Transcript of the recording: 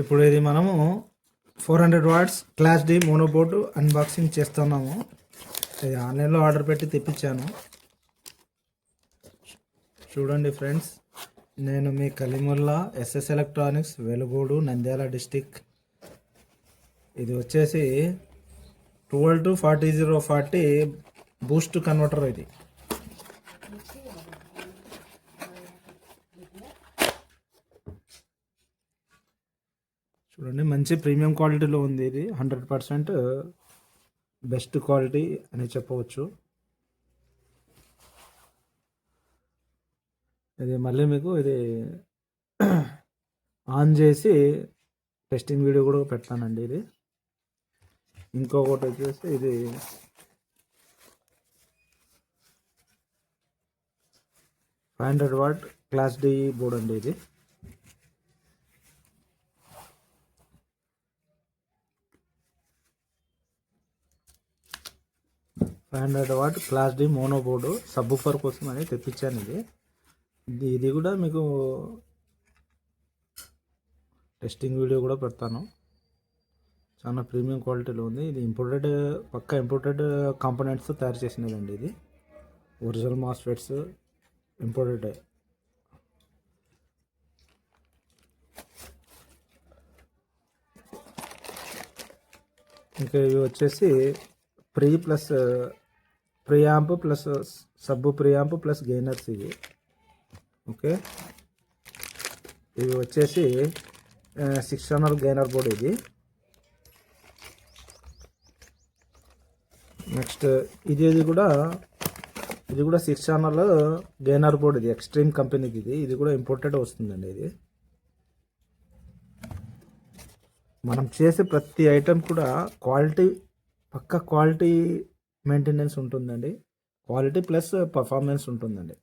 ఇప్పుడు ఇది మనము 400 watts class D mono board unboxing చేస్తున్నాము. ఇది ఆన్లైన్లో ఆర్డర్ పెట్టి తెప్పించాను. చూడండి ఫ్రెండ్స్, నేను మీ Kalimulla SS electronics, Velugodu, Nandyal district. ఇది వచ్చేసి 12 to 40 బూస్ట్ కన్వర్టర్. ఇది చూడండి, మంచి ప్రీమియం క్వాలిటీలో ఉంది. ఇది 100% బెస్ట్ క్వాలిటీ అని చెప్పవచ్చు. ఇది మళ్ళీ మీకు ఇది ఆన్ చేసి టెస్టింగ్ వీడియో కూడా పెడతానండి. ఇది ఇంకొకటి వచ్చేసి ఇది $500 వాట్ క్లాస్ డి బోర్డ్ అండి. ఇది $500 watt class D mono board subwoofer కోసం అని తెప్పించాను. ఇది కూడా మీకు టెస్టింగ్ వీడియో కూడా పెడతాను. చాలా ప్రీమియం క్వాలిటీలో ఉంది. ఇది పక్కా ఇంపోర్టెడ్ కాంపోనెంట్స్ తయారు చేసినదండి. ఇది ఒరిజినల్ మాస్ఫెట్స్ ఇంపోర్టెడ్. ఇంకా ఇవి వచ్చేసి ప్రియాంప్ ప్లస్ సబ్బు ప్రియాంప్ ప్లస్ గెయినర్స్ ఇవి. ఓకే, ఇవి వచ్చేసి 6 ఛానల్ గెయినర్ బోర్డ్. ఇది నెక్స్ట్ ఇది కూడా 6 ఛానల్ గెయినర్ బోర్డ్. ఇది ఎక్స్ట్రీమ్ కంపెనీకి. ఇది కూడా ఇంపోర్టెడ్ వస్తుందండి. ఇది మనం చేసే ప్రతి ఐటెం కూడా పక్కా క్వాలిటీ మెయింటెనెన్స్ ఉంటుందండి. క్వాలిటీ ప్లస్ పర్ఫార్మెన్స్ ఉంటుందండి.